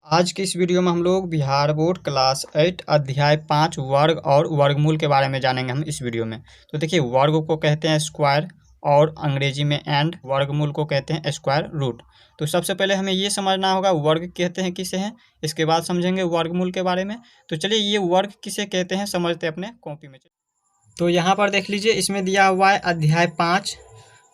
आज की इस वीडियो में हम लोग बिहार बोर्ड क्लास 8 अध्याय 5 वर्ग और वर्गमूल के बारे में जानेंगे हम इस वीडियो में। तो देखिए, वर्ग को कहते हैं स्क्वायर और अंग्रेजी में एंड, वर्गमूल को कहते हैं स्क्वायर रूट। तो सबसे पहले हमें ये समझना होगा वर्ग कहते हैं किसे हैं, इसके बाद समझेंगे वर्गमूल के बारे में। तो चलिए, ये वर्ग किसे कहते हैं समझते हैं अपने कॉपी में। तो यहाँ पर देख लीजिए, इसमें दिया हुआ है अध्याय 5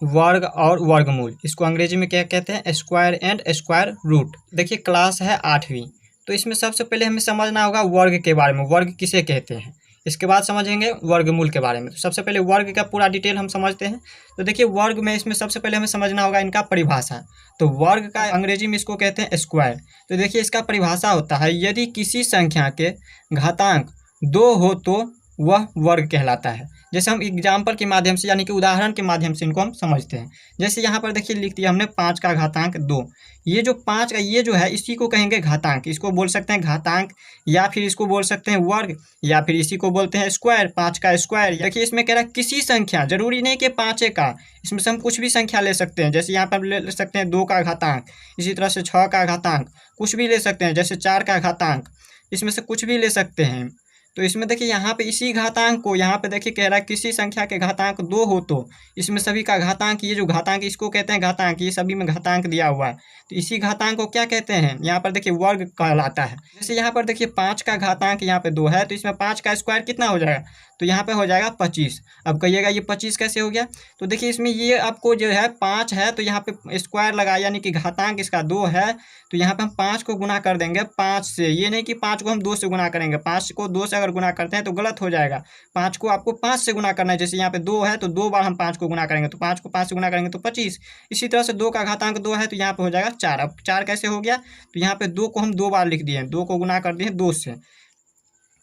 वर्ग और वर्गमूल। इसको अंग्रेजी में क्या कहते हैं, स्क्वायर एंड स्क्वायर रूट। देखिए, क्लास है 8वीं। तो इसमें सबसे पहले हमें समझना होगा वर्ग के बारे में, वर्ग किसे कहते हैं। इसके बाद समझेंगे वर्गमूल के बारे में। तो सबसे पहले वर्ग का पूरा डिटेल हम समझते हैं। तो देखिए, वर्ग में इसमें सबसे पहले हमें समझना होगा इनका परिभाषा। तो वर्ग का अंग्रेजी में इसको कहते हैं स्क्वायर। तो देखिए, इसका परिभाषा होता है, यदि किसी संख्या के घातांक 2 हो तो वह वर्ग कहलाता है। जैसे हम एग्जाम्पल के माध्यम से, यानी कि उदाहरण के माध्यम से इनको हम समझते हैं। जैसे यहाँ पर देखिए, लिख दिया हमने 5 का घातांक 2। ये जो 5 का ये जो है, इसी को कहेंगे घातांक। इसको बोल सकते हैं घातांक, या फिर इसको बोल सकते हैं वर्ग, या फिर इसी को बोलते हैं स्क्वायर, 5 का स्क्वायर। देखिए, इसमें कह रहा है किसी संख्या, जरूरी नहीं कि 5 का, इसमें से हम कुछ भी संख्या ले सकते हैं। जैसे यहाँ पर ले सकते हैं 2 का घातांक, इसी तरह से 6 का घातांक, कुछ भी ले सकते हैं। जैसे 4 का घातांक, इसमें से कुछ भी ले सकते हैं। तो इसमें देखिए, यहाँ पे इसी घातांक को, यहाँ पे देखिए कह रहा है किसी संख्या के घातांक 2 हो तो इसमें सभी का घातांक, ये जो घातांक इसको कहते हैं घातांक, ये सभी में घातांक दिया हुआ है। तो इसी घातांक को क्या कहते हैं, यहाँ पर देखिए वर्ग कहलाता है। जैसे यहाँ पर देखिए 5 का घातांक यहाँ पे 2 है, तो इसमें 5 का स्क्वायर कितना हो जाएगा, तो यहाँ पे हो जाएगा 25। अब कहिएगा ये 25 कैसे हो गया। तो देखिए, इसमें ये आपको जो है 5 है, तो यहाँ पे स्क्वायर लगा, यानी कि घातांक इसका 2 है। तो यहाँ पे हम 5 को गुना कर देंगे 5 से। ये नहीं कि 5 को हम 2 से गुना करेंगे। 5 को 2 से अगर गुना करते हैं तो गलत हो जाएगा। 5 को आपको 5 से गुना करना है। जैसे यहाँ पे 2 है, तो 2 बार हम 5 को गुना करेंगे, तो 5 को 5 से गुना करेंगे तो 25। इसी तरह से 2 का घातांक 2 है, तो यहाँ पे हो जाएगा 4। अब 4 कैसे हो गया, तो यहाँ पे 2 को हम 2 बार लिख दिए, 2 को गुना कर दिए 2 से,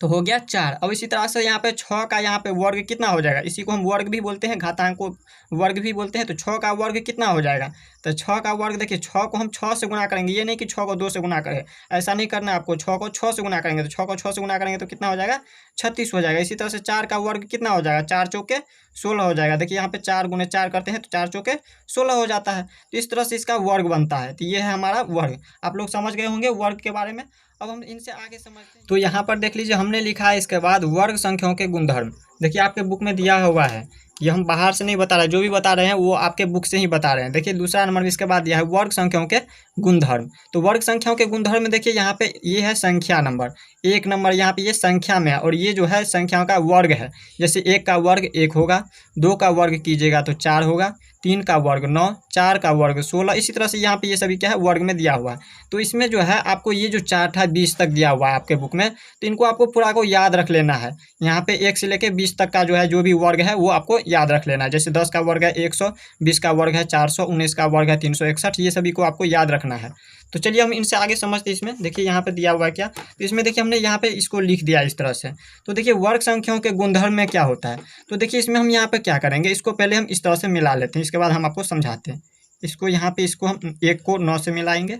तो हो गया 4। अब इसी तरह से यहाँ पे 6 का यहाँ पे वर्ग कितना हो जाएगा, इसी को हम वर्ग भी बोलते हैं, घातांक को वर्ग भी बोलते हैं। तो 6 का वर्ग कितना हो जाएगा, तो 6 का वर्ग देखिए, 6 को हम 6 से गुना करेंगे। ये नहीं कि 6 को 2 से गुना करें, ऐसा नहीं करना है आपको। 6 को 6 से गुना करेंगे, तो 6 को 6 से गुना करेंगे तो कितना हो जाएगा, 36 हो जाएगा। इसी तरह से 4 का वर्ग कितना हो जाएगा, 4 चौके 16 हो जाएगा। देखिए, यहाँ पे 4 गुने 4 करते हैं, तो 4 चौके 16 हो जाता है। तो इस तरह से इसका वर्ग बनता है। तो ये है हमारा वर्ग। आप लोग समझ गए होंगे वर्ग के बारे में। अब हम इनसे आगे समझते हैं। तो यहाँ पर देख लीजिए, हमने लिखा है इसके बाद वर्ग संख्याओं के गुणधर्म। देखिए, आपके बुक में दिया हुआ है, ये हम बाहर से नहीं बता रहे, जो भी बता रहे हैं वो आपके बुक से ही बता रहे हैं। देखिए, दूसरा नंबर इसके बाद दिया है वर्ग संख्याओं के गुणधर्म। तो वर्ग संख्याओं के गुणधर्म में देखिए, यहाँ पे ये है संख्या नंबर, 1 नंबर यहाँ पे ये संख्या में है, और ये जो है संख्याओं का वर्ग है। जैसे 1 का वर्ग 1 होगा, 2 का वर्ग कीजिएगा तो 4 होगा, 3 का वर्ग 9, 4 का वर्ग 16। इसी तरह से यहाँ पे ये सभी क्या है, वर्ग में दिया हुआ है। तो इसमें जो है आपको ये जो चार्ट है 20 तक दिया हुआ है आपके बुक में, तो इनको आपको पूरा को याद रख लेना है। यहाँ पे 1 से लेके 20 तक का जो है, जो भी वर्ग है वो आपको याद रख लेना है। जैसे 10 का वर्ग है 100, 20 का वर्ग है 400, 19 का वर्ग है 361, ये सभी को आपको याद रखना है। तो चलिए हम इनसे आगे समझते हैं। इसमें देखिए, यहाँ पे दिया हुआ है क्या, तो इसमें देखिए हमने यहाँ पे इसको लिख दिया इस तरह से। तो देखिए, वर्ग संख्याओं के गुणधर्म में क्या होता है, तो देखिए इसमें हम यहाँ पे क्या करेंगे, इसको पहले हम इस तरह से मिला लेते हैं, इसके बाद हम आपको समझाते हैं। इसको यहाँ पे, इसको हम 1 को 9 से मिलाएंगे,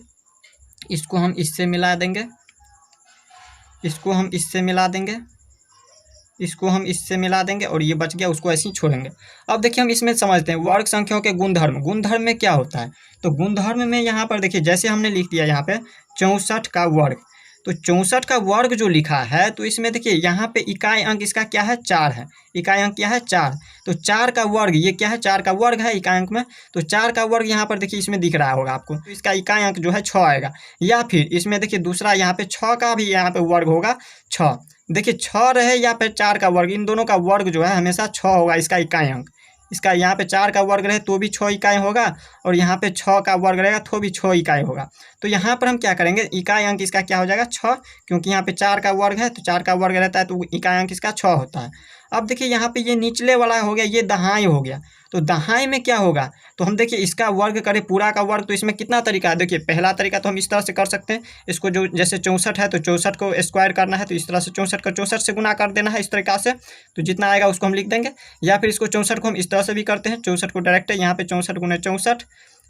इसको हम इससे मिला देंगे, इसको हम इससे मिला देंगे, इसको हम इससे मिला देंगे, और ये बच गया, उसको ऐसे ही छोड़ेंगे। अब देखिए, हम इसमें समझते हैं वर्ग संख्याओं के गुणधर्म। गुणधर्म में क्या होता है, तो गुणधर्म में यहाँ पर देखिए, जैसे हमने लिख दिया यहाँ पे 64 का वर्ग। तो 64 का वर्ग जो लिखा है, तो इसमें देखिए यहाँ पे इकाई अंक इसका क्या है, 4 है। इकाई अंक क्या है, 4। तो 4 का वर्ग, ये क्या है, 4 का वर्ग है इकाई अंक में। तो 4 का वर्ग यहाँ पर देखिए इसमें दिख रहा होगा आपको, तो इसका इकाई अंक जो है 6 आएगा। या फिर इसमें देखिए दूसरा यहाँ पे 6 का भी यहाँ पे वर्ग होगा 6। देखिए, 6 रहे या फिर 4 का वर्ग, इन दोनों का वर्ग जो है हमेशा 6 होगा इसका इकाई अंक। इसका यहाँ पे 4 का वर्ग रहे तो भी 6 इकाई होगा, और यहाँ पे 6 का वर्ग रहेगा तो भी 6 इकाई होगा। तो यहाँ पर हम क्या करेंगे, इकाई अंक इसका क्या हो जाएगा, 6, क्योंकि यहाँ पे 4 का वर्ग है, तो 4 का वर्ग रहता है तो इकाई अंक इसका 6 होता है। अब देखिए, यहाँ पे ये निचले वाला हो गया, ये दहाई हो गया। तो दहाई में क्या होगा, तो हम देखिए इसका वर्ग करें पूरा का वर्ग, तो इसमें कितना तरीका है। देखिए, पहला तरीका तो हम इस तरह से कर सकते हैं, इसको जो जैसे 64 है तो 64 को स्क्वायर करना है, तो इस तरह से 64 को 64 से गुना कर देना है इस तरीका से, तो जितना आएगा उसको हम लिख देंगे। या फिर इसको 64 को हम इस तरह से भी करते हैं, 64 को डायरेक्ट यहाँ पे 64 गुने 64,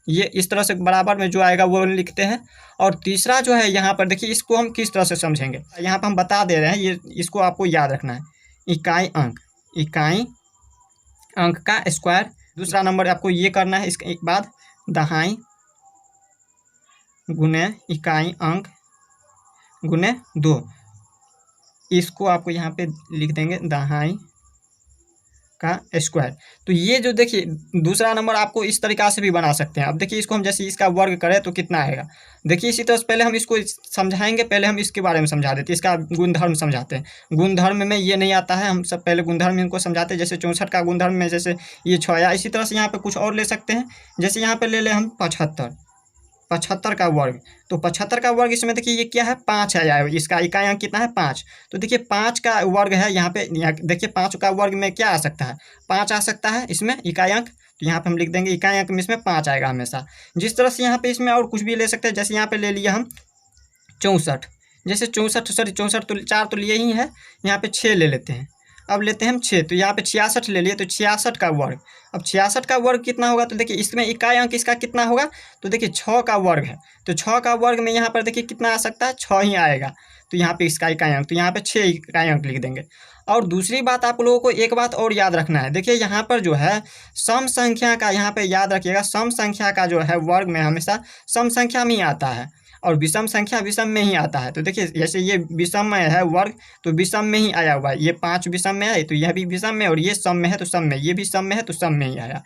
ये इस तरह से बराबर में जो आएगा वो लिखते हैं। और तीसरा जो है यहाँ पर देखिए, इसको हम किस तरह से समझेंगे, यहाँ पर हम बता दे रहे हैं, ये इसको आपको याद रखना है। इकाई अंक, इकाई अंक का स्क्वायर। दूसरा नंबर आपको ये करना है, इसके बाद दहाई गुने इकाई अंक गुने 2, इसको आपको यहाँ पे लिख देंगे दहाई का स्क्वायर। तो ये जो देखिए दूसरा नंबर आपको इस तरीक़ा से भी बना सकते हैं। अब देखिए इसको हम जैसे इसका वर्ग करें तो कितना आएगा, देखिए इसी तरह से पहले हम इसको समझाएंगे, पहले हम इसके बारे में समझा देते हैं, इसका गुणधर्म समझाते हैं। गुणधर्म में ये नहीं आता है, हम सब पहले गुणधर्म इनको समझाते हैं। जैसे 64 का गुणधर्म में जैसे ये 6 आया, इसी तरह से यहाँ पे कुछ और ले सकते हैं। जैसे यहाँ पे ले लें हम 75 का वर्ग, तो 75 का वर्ग इसमें देखिए ये क्या है 5 है, इसका इकाई अंक कितना है 5। तो देखिए 5 का वर्ग है यहाँ पे, यहाँ देखिए 5 का वर्ग में क्या आ सकता है 5 आ सकता है इसमें इकाई अंक। तो यहाँ पे हम लिख देंगे इकाई अंक में इसमें 5 आएगा हमेशा। जिस तरह से यहाँ पे इसमें और कुछ भी ले सकते हैं, जैसे यहाँ पे ले लिया हम 64, जैसे 64 तो 4 तो लिए ही है, यहाँ पे 6 ले लेते हैं। अब लेते हैं हम 6, तो यहाँ पे 66 ले लिए, तो 66 का वर्ग। अब 66 का वर्ग कितना होगा, तो देखिए इसमें इकाई अंक इसका कितना होगा, तो देखिए 6 का वर्ग है, तो 6 का वर्ग में यहाँ पर देखिए कितना आ सकता है 6 ही आएगा। तो यहाँ पे इसका इकाई अंक, तो यहाँ पे 6 इकाई अंक लिख देंगे। और दूसरी बात आप लोगों को एक बात और याद रखना है, देखिए यहाँ पर जो है सम संख्या का, यहाँ पे याद रखिएगा सम संख्या का जो है वर्ग में हमेशा सम संख्या में ही आता है, और विषम संख्या विषम में ही आता है। तो देखिए जैसे ये विषम में है वर्ग, तो विषम में ही आया हुआ है, ये 5 विषम में है तो यह भी विषम में, और ये सम में है तो सम में, ये भी सम में है तो सम में ही आया।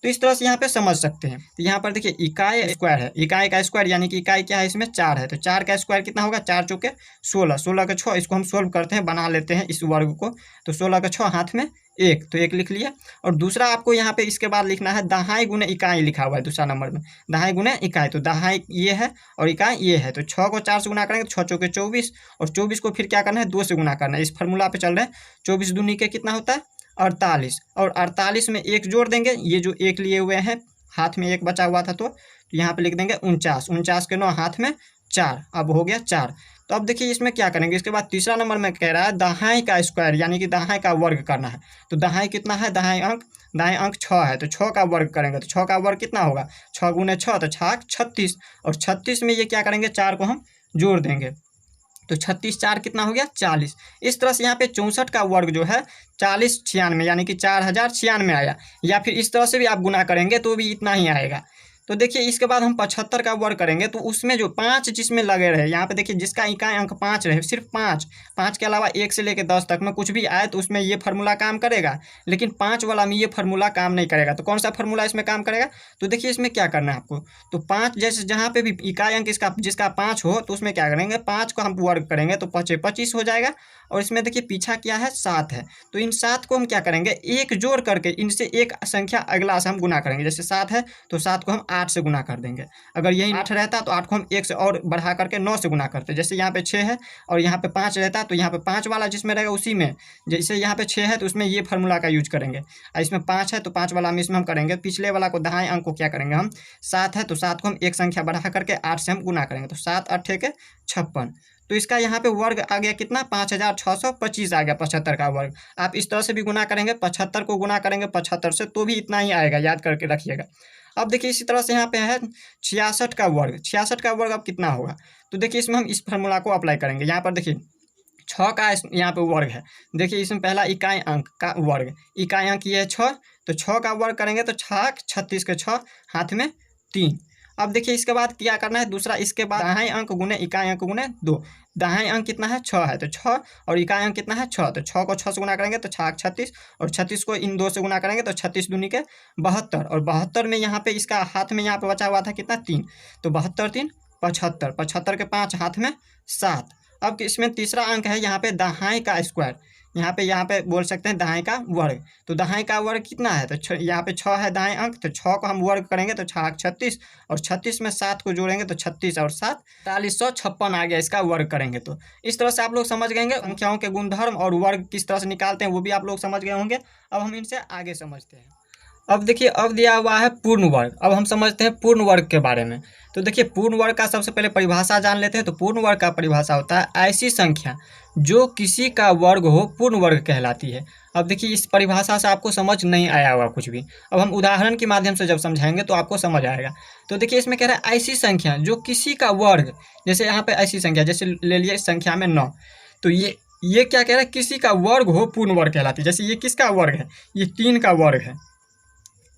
तो इस तरह से यहाँ पे समझ सकते हैं। तो यहाँ पर देखिए इकाई स्क्वायर है, इकाई का स्क्वायर यानी कि इकाई क्या है इसमें 4 है, तो 4 का स्क्वायर कितना होगा 4 चौके 16, 16 का 6, इसको हम सोल्व करते हैं, बना लेते हैं इस वर्ग को। तो 16 का 6 हाथ में 1, तो 1 लिख लिया। और दूसरा आपको यहाँ पे इसके बाद लिखना है दहाई गुने इकाई लिखा हुआ है दूसरा नंबर में, दहाई गुने इकाई। तो दहाई ये है और इकाई ये है, तो 6 को 4 से गुना करेंगे तो 6 चौके 24, और 24 को फिर क्या करना है 2 से गुना करना है। इस फार्मूला पे चल रहे हैं, 24 दूनी के कितना होता है 48, और 48 में 1 जोड़ देंगे, ये जो 1 लिए हुए हैं हाथ में 1 बचा हुआ था, तो यहाँ पे लिख देंगे 49, 49 के 9 हाथ में 4, अब हो गया 4। तो अब देखिए इसमें क्या करेंगे, इसके बाद तीसरा नंबर में कह रहा है दहाई का स्क्वायर यानी कि दहाई का वर्ग करना है। तो दहाई कितना है, दहाई अंक 6 है, तो 6 का वर्ग करेंगे, तो 6 का वर्ग कितना होगा 6 गुने 6, तो 6 36, और 36 में ये क्या करेंगे 4 को हम जोड़ देंगे, तो 36 4 कितना हो गया 40। इस तरह से यहाँ पे 64 का वर्ग जो है 40 96 यानी कि 4096 आया, या फिर इस तरह से भी आप गुना करेंगे तो भी इतना ही आएगा। तो देखिए इसके बाद हम 75 का वर्ग करेंगे, तो उसमें जो 5 जिसमें लगे रहे, यहाँ पे देखिए जिसका इकाई अंक 5 रहे, सिर्फ 5 के अलावा 1 से लेकर 10 तक में कुछ भी आए तो उसमें ये फार्मूला काम करेगा, लेकिन 5 वाला में ये फार्मूला काम नहीं करेगा। तो कौन सा फार्मूला इसमें काम करेगा, तो देखिए इसमें क्या करना है आपको, तो 5 जैसे जहाँ पे भी इकाई अंक इसका जिसका 5 हो तो उसमें क्या करेंगे 5 को हम वर्ग करेंगे तो 5 25 हो जाएगा। और इसमें देखिए पीछा क्या है 7 है, तो इन 7 को हम क्या करेंगे 1 जोड़ करके इनसे एक संख्या अगला से हम गुना करेंगे। जैसे 7 है तो 7 को हम 8 से गुना कर देंगे, अगर यही 8 रहता तो 8 को हम 1 से और बढ़ा करके 9 से गुना करते। जैसे यहाँ पे 6 है और यहाँ पे 5 रहता तो यहाँ पे 5 वाला जिसमें रहेगा उसी में, जैसे यहाँ पे 6 है तो उसमें ये फार्मूला का यूज करेंगे, और इसमें 5 है तो 5 वाला में इसमें हम करेंगे, पिछले वाला को दहाई अंक को क्या करेंगे हम 7 है तो 7 को हम एक संख्या बढ़ा करके 8 से हम गुना करेंगे, तो 7 8 के 56। तो इसका यहाँ पे वर्ग आ गया कितना 5625 आ गया 75 का वर्ग। आप इस तरह से भी गुना करेंगे, 75 को गुना करेंगे 75 से तो भी इतना ही आएगा, याद करके रखिएगा। अब देखिए इसी तरह से यहाँ पे है 66 का वर्ग, 66 का वर्ग अब कितना होगा, तो देखिए इसमें हम इस फार्मूला को अप्लाई करेंगे। यहाँ पर देखिए 6 का यहाँ पे वर्ग है, देखिए इसमें पहला इकाई अंक का वर्ग, इकाई अंक ये है 6, तो 6 का वर्ग करेंगे तो 6 36 के 6 हाथ में 3। अब देखिए इसके बाद क्या करना है दूसरा, इसके बाद दहाई अंक गुने इकाई अंक गुने 2, दहाई अंक कितना है 6 है तो 6, और इकाई अंक कितना है 6, तो 6 को 6 से गुना करेंगे तो 6 36, और 36 को इन 2 से गुना करेंगे तो 36 दूनी के 72, और 72 में यहाँ पे इसका हाथ में यहाँ पे बचा हुआ था कितना 3, तो 72 3 75, 75 के 5 हाथ में 7। अब इसमें तीसरा अंक है यहाँ पे दहाई का स्क्वायर, यहाँ पे बोल सकते हैं दहाई का वर्ग। तो दहाई का वर्ग कितना है, तो यहाँ पे 6 है दहाई अंक, तो 6 को हम वर्ग करेंगे तो 6 36, और 36 में 7 को जोड़ेंगे तो 36 और 7 4356 आ गया इसका वर्ग करेंगे। तो इस तरह से आप लोग समझ गएंगे संख्याओं के गुणधर्म और वर्ग किस तरह से निकालते हैं वो भी आप लोग समझ गए होंगे। अब हम इनसे आगे समझते हैं। अब देखिए अब दिया हुआ है पूर्ण वर्ग, अब हम समझते हैं पूर्ण वर्ग के बारे में। तो देखिए पूर्ण वर्ग का सबसे पहले परिभाषा जान लेते हैं। तो पूर्ण वर्ग का परिभाषा होता है ऐसी संख्या जो किसी का वर्ग हो पूर्ण वर्ग कहलाती है। अब देखिए इस परिभाषा से आपको समझ नहीं आया होगा कुछ भी, अब हम उदाहरण के माध्यम से जब समझाएंगे तो आपको समझ आएगा। तो देखिए इसमें कह रहा है ऐसी संख्या जो किसी का वर्ग, जैसे यहाँ पे ऐसी संख्या जैसे ले लिए संख्या में 9, तो ये क्या कह रहा है किसी का वर्ग हो पूर्ण वर्ग कहलाती है। जैसे ये किसका वर्ग है, ये 3 का वर्ग है,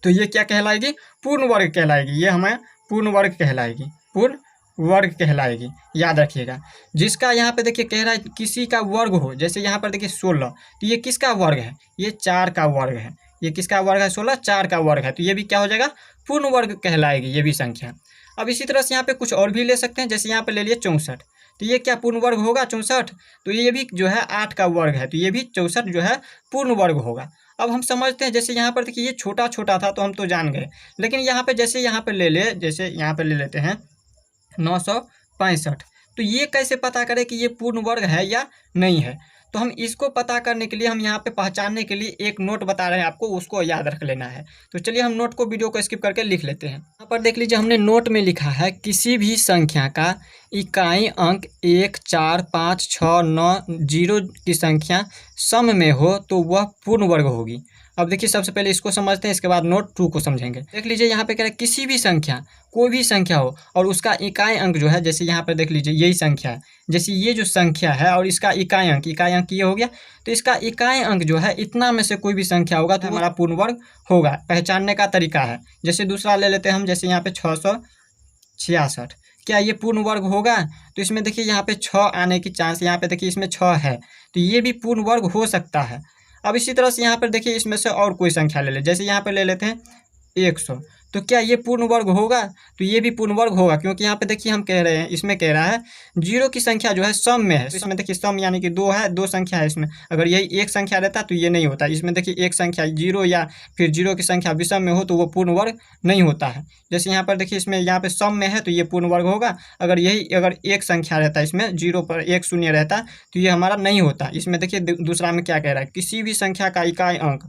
तो ये क्या कहलाएगी पूर्ण वर्ग कहलाएगी, ये हमें पूर्ण वर्ग कहलाएगी, पूर्ण वर्ग कहलाएगी, याद रखिएगा। जिसका यहाँ पे देखिए कह रहा है किसी का वर्ग हो, जैसे यहाँ पर देखिए 16, तो ये किसका वर्ग है, ये 4 का वर्ग है। ये किसका वर्ग है, 16 4 का वर्ग है, तो ये भी क्या हो जाएगा, पूर्ण वर्ग कहलाएगी ये भी संख्या। अब इसी तरह से यहाँ पे कुछ और भी ले सकते हैं, जैसे यहाँ पे ले लिए 64, तो ये क्या पूर्ण वर्ग होगा 64, तो ये भी जो है 8 का वर्ग है, तो ये भी 64 जो है पूर्ण वर्ग होगा। अब हम समझते हैं, जैसे यहाँ पर देखिए ये छोटा छोटा था तो हम तो जान गए, लेकिन यहाँ पे जैसे यहाँ पे जैसे यहाँ पे ले लेते हैं 965, तो ये कैसे पता करें कि ये पूर्ण वर्ग है या नहीं है। तो हम इसको पता करने के लिए, हम यहाँ पे पहचानने के लिए एक नोट बता रहे हैं आपको, उसको याद रख लेना है। तो चलिए हम नोट को, वीडियो को स्किप करके लिख लेते हैं। यहाँ पर देख लीजिए, हमने नोट में लिखा है किसी भी संख्या का इकाई अंक 1, 4, 5, 6, 9, 0 की संख्या सम में हो तो वह पूर्ण वर्ग होगी। अब देखिए सबसे पहले इसको समझते हैं, इसके बाद नोट 2 को समझेंगे। देख लीजिए यहाँ पे कह रहा है किसी भी संख्या, कोई भी संख्या हो और उसका इकाई अंक जो है, जैसे यहाँ पर देख लीजिए यही संख्या है, जैसे ये जो संख्या है और इसका इकाई अंक ये हो गया, तो इसका इकाई अंक जो है इतना में से कोई भी संख्या होगा तो हमारा पूर्ण वर्ग होगा। पहचानने का तरीका है, जैसे दूसरा ले लेते हैं हम, जैसे यहाँ पे 666, क्या ये पूर्ण वर्ग होगा, तो इसमें देखिए यहाँ पे 6 आने की चांस, यहाँ पे देखिए इसमें 6 है, तो ये भी पूर्ण वर्ग हो सकता है। अब इसी तरह से यहाँ पर देखिए इसमें से और कोई संख्या ले ले, जैसे यहाँ पर ले लेते हैं 100, तो क्या ये पूर्ण वर्ग होगा, तो ये भी पूर्ण वर्ग होगा, क्योंकि यहाँ पे देखिए हम कह रहे हैं, इसमें कह रहा है 0 की संख्या जो है सम में है, तो इसमें देखिए सम यानी कि 2 है, 2 संख्या है इसमें, अगर यही एक संख्या रहता तो ये नहीं होता। इसमें देखिए एक संख्या 0 या फिर 0 की संख्या विषम में हो तो वो पूर्ण वर्ग नहीं होता है। जैसे यहाँ पर देखिए इसमें यहाँ पे सम में है तो ये पूर्ण वर्ग होगा, अगर एक संख्या रहता है इसमें 0 पर एक शून्य रहता तो ये हमारा नहीं होता। इसमें देखिए दूसरा में क्या कह रहा है, किसी भी संख्या का इकाई अंक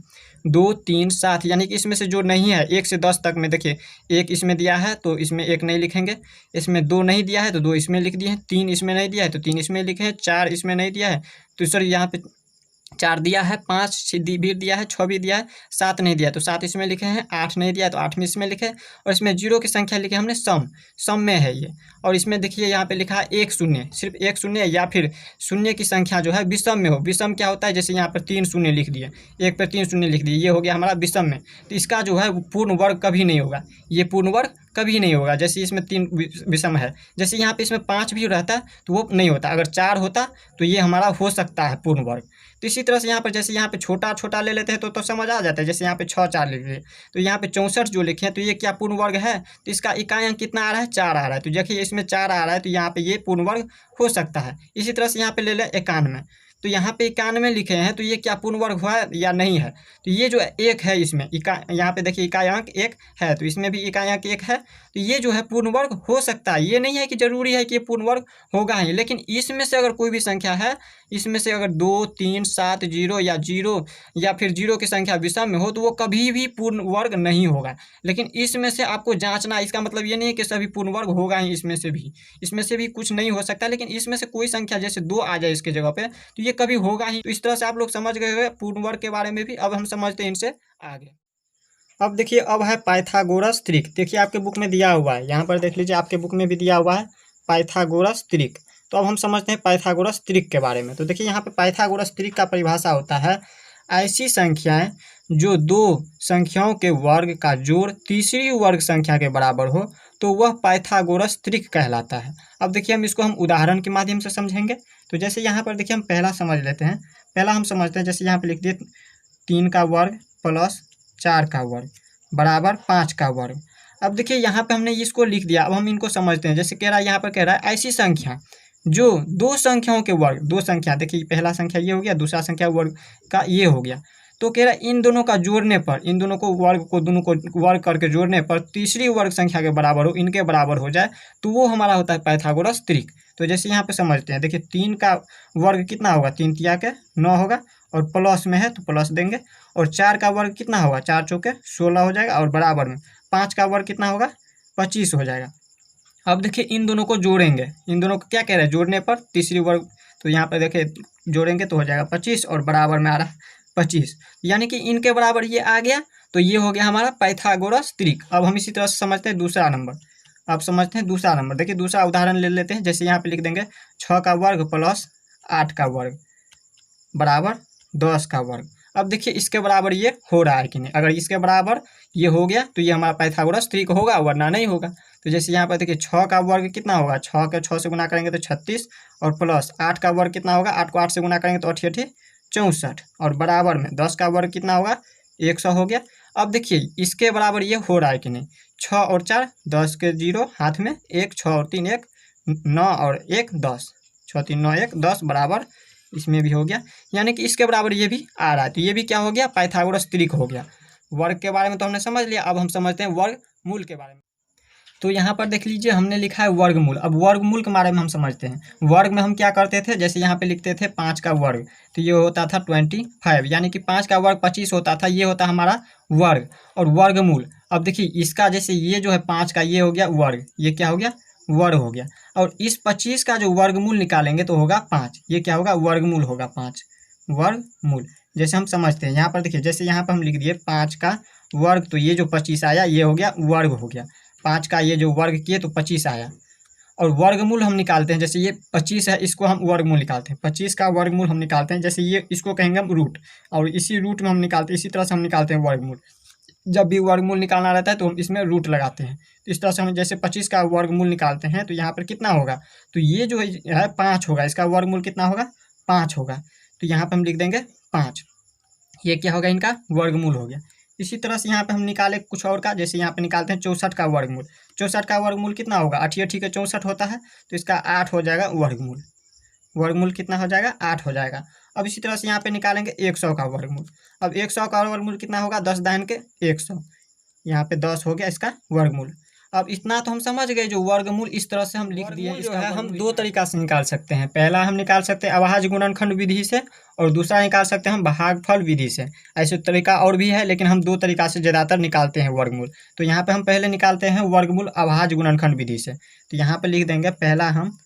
2, 3, 7, यानी कि इसमें से जो नहीं है 1 से 10 तक में, देखिए 1 इसमें दिया है तो इसमें 1 नहीं लिखेंगे, इसमें 2 नहीं दिया है तो 2 इसमें लिख दिए हैं, 3 इसमें नहीं दिया है तो 3 इसमें लिखे हैं, 4 इसमें नहीं दिया है तो सॉरी यहाँ पे 4 दिया है, 5 भी दिया है, 6 भी दिया है, 7 नहीं दिया है तो 7 इसमें लिखे हैं, 8 नहीं दिया है तो 8 में इसमें लिखे, और इसमें 0 की संख्या लिखे हमने सम में है ये। और इसमें देखिए यहाँ पे लिखा है 1 शून्य, सिर्फ 1 शून्य, या फिर शून्य की संख्या जो है विषम में हो। विषम क्या होता है, जैसे यहाँ पर 3 शून्य लिख दिए, 1 पर 3 शून्य लिख दिए, ये हो गया हमारा विषम में, तो इसका जो है पूर्ण वर्ग कभी नहीं होगा, ये पूर्ण वर्ग कभी नहीं होगा। जैसे इसमें 3 विषम है, जैसे यहाँ पे इसमें 5 भी रहता तो वो नहीं होता, अगर 4 होता तो ये हमारा हो सकता है पूर्ण वर्ग। तो इसी तरह से यहाँ पर जैसे यहाँ पे छोटा छोटा ले लेते हैं तो समझ आ जाता है, जैसे यहाँ पे 6, 4 लिख लिए, तो यहाँ पे 64 जो लिखे हैं तो ये क्या पूर्ण वर्ग है, तो इसका इकाई अंक कितना आ रहा है, 4 आ रहा है, तो देखिए इसमें 4 आ रहा है तो यहाँ पे ये पूर्ण वर्ग हो सकता है। इसी तरह से यहाँ पे ले लें 91, तो यहाँ पे 91 लिखे हैं तो ये क्या पूर्ण वर्ग हुआ है या नहीं है, तो ये जो 1 है इसमें यहाँ पे देखिए इकाई अंक 1 है, तो इसमें भी इकाई अंक 1 है, तो ये जो है पूर्ण वर्ग हो सकता है। ये नहीं है कि जरूरी है कि ये पूर्ण वर्ग होगा ही, लेकिन इसमें से अगर कोई भी संख्या है, इसमें से अगर 2, 3, 7, 0 या फिर 0 की संख्या विषम में हो तो वो कभी भी पूर्ण वर्ग नहीं होगा। लेकिन इसमें से आपको जांचना, इसका मतलब ये नहीं है कि सभी पूर्ण वर्ग होगा ही, इसमें से भी कुछ नहीं हो सकता, लेकिन इसमें से कोई संख्या जैसे 2 आ जाए इसके जगह पे तो ये कभी होगा ही। तो इस तरह से आप लोग समझ गए पूर्ण वर्ग के बारे में भी। अब हम समझते हैं इनसे आगे। अब देखिए अब है पाइथागोरस त्रिक। देखिए आपके बुक में दिया हुआ है, यहाँ पर देख लीजिए आपके बुक में भी दिया हुआ है पाइथागोरस त्रिक। तो अब हम समझते हैं पाइथागोरस त्रिक के बारे में। तो देखिए यहाँ पे पाइथागोरस त्रिक का परिभाषा होता है, ऐसी संख्याएं जो 2 संख्याओं के वर्ग का जोड़ तीसरी वर्ग संख्या के बराबर हो तो वह पाइथागोरस त्रिक कहलाता है। अब देखिए हम इसको उदाहरण के माध्यम से समझेंगे। तो जैसे यहाँ पर देखिए हम पहला समझ लेते हैं। पहला हम समझते हैं, जैसे यहाँ पे लिख दिए 3 का वर्ग प्लस 4 का वर्ग बराबर 5 का वर्ग। अब देखिए यहाँ पे हमने इसको लिख दिया, अब हम इनको समझते हैं। जैसे कह रहा है, यहाँ पर कह रहा है ऐसी संख्या जो 2 संख्याओं के वर्ग, 2 संख्या, देखिए पहला संख्या ये हो गया, दूसरा संख्या वर्ग का ये हो गया, तो कह रहा है इन दोनों का जोड़ने पर, इन दोनों को वर्ग करके जोड़ने पर तीसरी वर्ग संख्या के बराबर हो, इनके बराबर हो जाए तो वो हमारा होता है पाइथागोरस त्रिक। तो जैसे यहाँ पे समझते हैं, देखिए 3 का वर्ग कितना होगा, 3 तिया के 9 होगा, और प्लस में है तो प्लस देंगे, और 4 का वर्ग कितना होगा, 4 चौके 16 हो जाएगा, और बराबर में 5 का वर्ग कितना होगा, 25 हो जाएगा। अब देखिए इन दोनों को जोड़ेंगे, इन दोनों को क्या कह रहे हैं, जोड़ने पर तीसरी वर्ग, तो यहाँ पर देखिए जोड़ेंगे तो हो जाएगा 25, और बराबर में आ रहा है 25, यानी कि इनके बराबर ये आ गया, तो ये हो गया हमारा पाइथागोरस त्रिक। अब हम इसी तरह से समझते हैं दूसरा नंबर। अब समझते हैं दूसरा नंबर। देखिए दूसरा उदाहरण ले लेते हैं। जैसे यहाँ पे लिख देंगे 6 का वर्ग प्लस 8 का वर्ग बराबर 10 का वर्ग। अब देखिए इसके बराबर ये हो रहा है कि नहीं, अगर इसके बराबर ये हो गया तो ये हमारा पाइथागोरस त्रिक होगा, वरना नहीं होगा। तो जैसे यहाँ पर देखिए 6 का वर्ग कितना होगा, 6 के 6 से गुना करेंगे तो 36 और प्लस 8 का वर्ग कितना होगा, 8 को 8 से गुना करेंगे तो 8 8 64 और बराबर में 10 का वर्ग कितना होगा 100 हो गया। अब देखिए इसके बराबर ये हो रहा है कि नहीं, 6 और 4 10 के 0 हाथ में 1, 6 और 3 1 9 और 1 10, 6 3 9 1 10 बराबर इसमें भी हो गया, यानी कि इसके बराबर ये भी आ रहा है। तो ये भी क्या हो गया, पाइथागोरस त्रिक हो गया। वर्ग के बारे में तो हमने समझ लिया, अब हम समझते हैं वर्गमूल के बारे में। तो यहाँ पर देख लीजिए हमने लिखा है वर्गमूल। अब वर्गमूल के बारे में हम समझते हैं। वर्ग में हम क्या करते थे, जैसे यहाँ पे लिखते थे 5 का वर्ग, तो ये होता था 25, यानी कि 5 का वर्ग 25 होता था, ये होता हमारा वर्ग। और वर्गमूल, अब देखिए इसका जैसे ये जो है 5 का ये हो गया वर्ग, ये क्या हो गया वर्ग हो गया, और इस 25 का जो वर्गमूल निकालेंगे तो होगा 5, ये क्या होगा वर्गमूल होगा 5, वर्गमूल। जैसे हम समझते हैं यहाँ पर देखिए, जैसे यहाँ पर हम लिख दिए 5 का वर्ग, तो ये जो 25 आया ये हो गया वर्ग हो गया, 5 का ये जो वर्ग किए तो 25 आया। और वर्गमूल हम निकालते हैं, जैसे ये 25 है इसको हम वर्गमूल निकालते हैं, 25 का वर्गमूल हम निकालते हैं, जैसे ये इसको कहेंगे हम रूट, और इसी रूट में हम निकालते हैं, इसी तरह से हम निकालते हैं वर्गमूल। जब भी वर्गमूल निकालना रहता है तो हम इसमें रूट लगाते हैं। तो इस तरह से हम जैसे 25 का वर्गमूल निकालते हैं तो यहाँ पर कितना होगा, तो ये जो है 5 होगा, इसका वर्गमूल कितना होगा 5 होगा, तो यहाँ पर हम लिख देंगे 5, ये क्या होगा इनका वर्गमूल हो गया। इसी तरह से यहाँ पे हम निकाले कुछ और का, जैसे यहाँ पे निकालते हैं 64 का वर्गमूल, 64 का वर्गमूल कितना होगा 8 8 के 64 होता है, तो इसका 8 हो जाएगा वर्गमूल, वर्गमूल कितना हो जाएगा 8 हो जाएगा। अब इसी तरह से यहाँ पे निकालेंगे 100 का वर्गमूल, अब 100 का वर्गमूल कितना होगा 10 दाहिन के 100, यहाँ पे 10 हो गया इसका वर्गमूल। अब इतना तो हम समझ गए, जो वर्गमूल इस तरह से हम लिख दिए। इसका है हम दो तरीका से निकाल सकते हैं, पहला हम निकाल सकते हैं अभाज्य गुणनखंड विधि से, और दूसरा निकाल सकते हैं हम भागफल विधि से। ऐसे तरीका और भी है, लेकिन हम दो तरीका से ज़्यादातर निकालते हैं वर्गमूल। तो यहाँ पे हम पहले निकालते हैं वर्गमूल अभाज्य गुणनखंड विधि से। तो यहाँ पे लिख देंगे पहला हम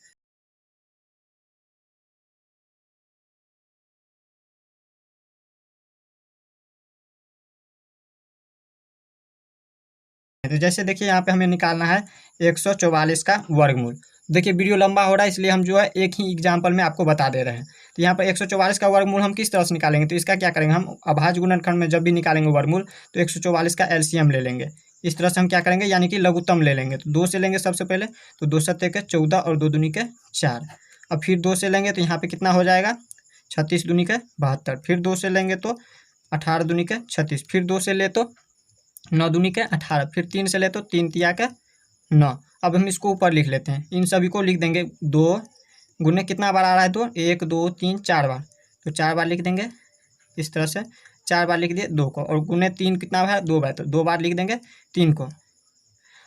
तो जैसे देखिए यहाँ पे हमें निकालना है 144 का वर्गमूल। देखिए वीडियो लंबा हो रहा है, इसलिए हम जो है एक ही एग्जाम्पल में आपको बता दे रहे हैं। तो यहाँ पर 144 का वर्गमूल हम किस तरह से निकालेंगे, तो इसका क्या करेंगे, हम अभाज्य गुणनखंड में जब भी निकालेंगे वर्गमूल तो 144 का एलसीएम ले लेंगे। इस तरह से हम क्या करेंगे, यानी कि लघुत्तम ले लेंगे। तो 2 से लेंगे सबसे पहले, तो 2 सत्ते के 14 और 2 दूनी के 4। अब फिर 2 से लेंगे तो यहाँ पे कितना हो जाएगा 36 दूनी के 72। फिर 2 से लेंगे तो 18 दूनी के 36। फिर 2 से ले तो 9 दूनी के 18। फिर 3 से ले तो 3 तिया के 9। अब हम इसको ऊपर लिख लेते हैं, इन सभी को लिख देंगे 2 गुने कितना बार आ रहा है, तो 1 2 3 4 बार, तो 4 बार लिख देंगे। इस तरह से 4 बार लिख दिए 2 को, और गुने 3 कितना बार 2 बार, तो 2 बार लिख देंगे 3 को।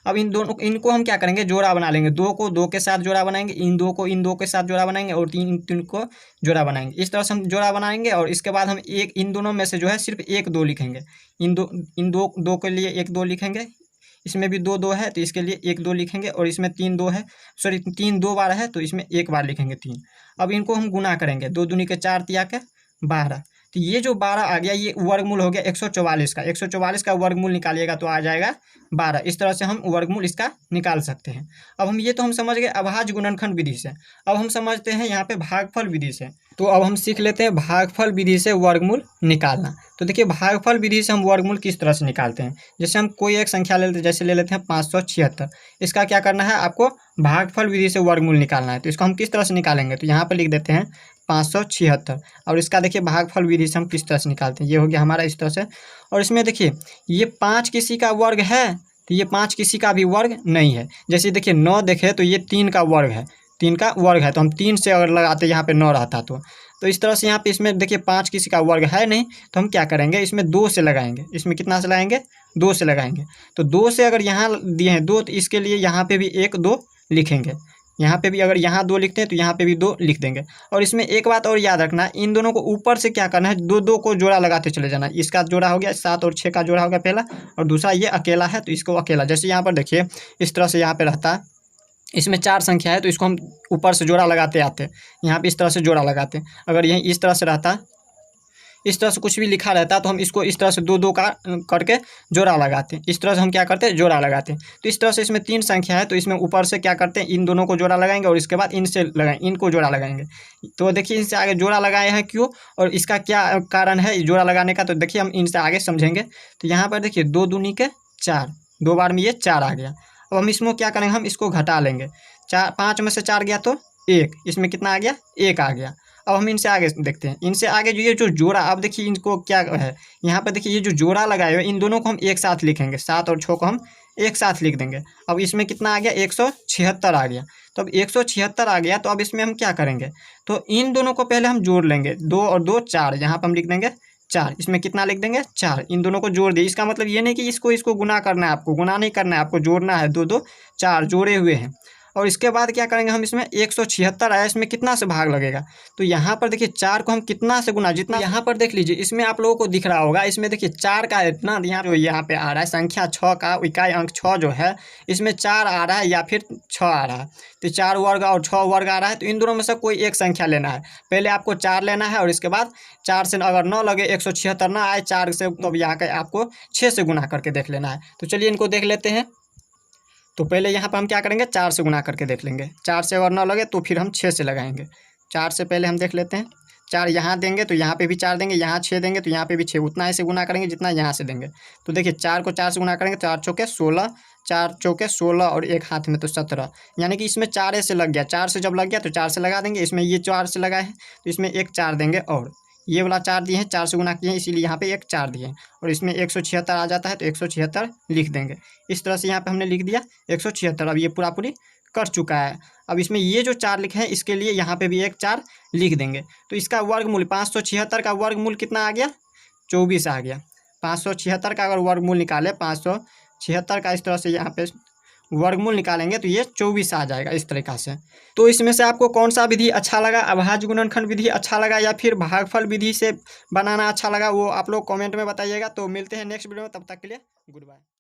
अब इन दोनों इनको हम क्या करेंगे, जोड़ा बना लेंगे। 2 को 2 के साथ जोड़ा बनाएंगे, इन 2 को इन 2 के साथ जोड़ा बनाएंगे, और 3 को जोड़ा बनाएंगे। इस तरह से हम जोड़ा बनाएंगे, और इसके बाद हम एक इन दोनों में से जो है सिर्फ 1 2 लिखेंगे। इन दो के लिए 1 2 लिखेंगे, इसमें भी 2 2 है तो इसके लिए 1 2 लिखेंगे, और इसमें 3 2 है, सॉरी 3 2 बार है तो इसमें 1 बार लिखेंगे 3। अब इनको हम गुना करेंगे, 2 दूनी के 4 तिया के 12। तो ये जो 12 आ गया ये वर्गमूल हो गया 144 का। 144 का वर्गमूल निकालिएगा तो आ जाएगा 12। इस तरह से हम वर्गमूल इसका निकाल सकते हैं। अब हम ये तो हम समझ गए अभाज्य गुणनखंड विधि से। अब हम समझते हैं यहाँ पे भागफल विधि से। तो अब हम सीख लेते हैं भागफल विधि से वर्गमूल निकालना। तो देखिए भागफल विधि से हम वर्गमूल किस तरह से निकालते हैं। जैसे हम कोई एक संख्या ले लेते हैं, जैसे ले लेते हैं 576। इसका क्या करना है, आपको भागफल विधि से वर्गमूल निकालना है। तो इसको हम किस तरह से निकालेंगे, तो यहाँ पर लिख देते हैं 576। और इसका देखिए भागफल विधि से हम किस तरह से निकालते हैं, ये हो गया हमारा इस तरह से। और इसमें देखिए ये 5 किसी का वर्ग है, तो ये 5 किसी का भी वर्ग नहीं है। जैसे देखिए 9 देखे तो ये 3 का वर्ग है, 3 का वर्ग है, तो हम 3 से अगर लगाते यहाँ पे 9 रहता तो इस तरह से यहाँ पे इसमें देखिए 5 किसी का वर्ग है नहीं, तो हम क्या करेंगे, इसमें 2 से लगाएंगे। इसमें कितना से लगाएंगे, 2 से लगाएंगे। तो 2 से अगर यहाँ दिए हैं 2, तो इसके लिए यहाँ पे भी 1 2 लिखेंगे। यहाँ पे भी अगर यहाँ 2 लिखते हैं तो यहाँ पे भी 2 लिख देंगे। और इसमें एक बात और याद रखना, इन दोनों को ऊपर से क्या करना है, 2 2 को जोड़ा लगाते चले जाना। इसका जोड़ा हो गया 7 और 6 का जोड़ा हो गया पहला, और दूसरा ये अकेला है तो इसको अकेला। जैसे यहाँ पर देखिए इस तरह से यहाँ पे रहता है, इसमें 4 संख्या है तो इसको हम ऊपर से जोड़ा लगाते आते हैं, यहाँ पे इस तरह से जोड़ा लगाते हैं। अगर यहीं इस तरह से रहता, इस तरह से कुछ भी लिखा रहता तो हम इसको इस तरह से 2 2 का करके जोड़ा लगाते हैं। इस तरह से हम क्या करते हैं, जोड़ा लगाते हैं। तो इस तरह से इसमें 3 संख्या है तो इसमें ऊपर से क्या करते हैं, इन दोनों को जोड़ा लगाएंगे, और इसके बाद इनसे लगाएंगे, इनको जोड़ा लगाएंगे। तो देखिए इनसे आगे जोड़ा लगाए हैं क्यों, और इसका क्या कारण है जोड़ा लगाने का, तो देखिए हम इनसे आगे समझेंगे। तो यहाँ पर देखिए 2 दूनी के 4, 2 बार में ये 4 आ गया। अब हम इसमें क्या करेंगे, हम इसको घटा लेंगे। 5 में से 4 गया तो 1, इसमें कितना आ गया, 1 आ गया। अब हम इनसे आगे देखते हैं, इनसे आगे जो ये जो जोड़ा, अब देखिए इनको क्या है, यहाँ पर देखिए ये जो जोड़ा लगाए हुए इन दोनों को हम एक साथ लिखेंगे, 7 और 6 को हम एक साथ लिख देंगे। अब इसमें कितना आ गया, 176 आ गया। तो अब 176 आ गया, तो अब इसमें हम क्या करेंगे, तो इन दोनों को पहले हम जोड़ लेंगे, 2 और 2 4, यहाँ पर हम लिख देंगे 4, इसमें कितना लिख देंगे 4, इन दोनों को जोड़ दिए। इसका मतलब ये नहीं कि इसको गुना करना है, आपको गुना नहीं करना है, आपको जोड़ना है। 2 2 4 जोड़े हुए हैं। और इसके बाद क्या करेंगे, हम इसमें 176 आया, इसमें कितना से भाग लगेगा, तो यहाँ पर देखिए 4 को हम कितना से गुना, जितना यहाँ पर देख लीजिए, इसमें आप लोगों को दिख रहा होगा, इसमें देखिए 4 का इतना यहाँ पे आ रहा है, संख्या 6 का इकाई अंक 6 जो है, इसमें 4 आ रहा है या फिर 6 आ रहा है। तो 4 वर्ग और 6 वर्ग आ रहा है, तो इन दोनों में से कोई एक संख्या लेना है। पहले आपको 4 लेना है और इसके बाद 4 से अगर 9 लगे, 176 ना आए 4 से, तो अब यहाँ का आपको 6 से गुना करके देख लेना है। तो चलिए इनको देख लेते हैं। तो पहले यहाँ पर हम क्या करेंगे, 4 से गुना करके देख लेंगे। 4 से अगर 9 लगे तो फिर हम 6 से लगाएंगे। 4 से पहले हम देख लेते हैं। 4 यहाँ देंगे तो यहाँ पे भी 4 देंगे, यहाँ 6 देंगे तो यहाँ पे भी 6, उतना ऐसे गुना करेंगे जितना यहाँ से देंगे। तो देखिए 4 को 4 से गुना करेंगे, 4 चौके 16, 4 चौके 16 और एक हाथ में तो 17, यानी कि इसमें 4 से लग गया। 4 से जब लग गया तो 4 से लगा देंगे, इसमें ये 4 से लगा है तो इसमें एक 4 देंगे, और ये वाला 4 दिए हैं, 4 से गुना किए हैं इसीलिए यहाँ पे एक 4 दिए हैं, और इसमें 176 आ जाता है तो 176 लिख देंगे। इस तरह से यहाँ पे हमने लिख दिया 176। अब ये पूरा पूरी कर चुका है। अब इसमें ये जो 4 लिखे हैं इसके लिए यहाँ पे भी एक 4 लिख देंगे। तो इसका वर्गमूल 576 का वर्गमूल कितना आ गया, 24 आ गया। 576 का अगर वर्गमूल निकाले, 576 का इस तरह से यहाँ पे वर्गमूल निकालेंगे तो ये 24 आ जाएगा इस तरीक़ा से। तो इसमें से आपको कौन सा विधि अच्छा लगा, अभाज्य गुणनखंड विधि अच्छा लगा या फिर भागफल विधि से बनाना अच्छा लगा, वो आप लोग कमेंट में बताइएगा। तो मिलते हैं नेक्स्ट वीडियो में, तब तक के लिए गुड बाय।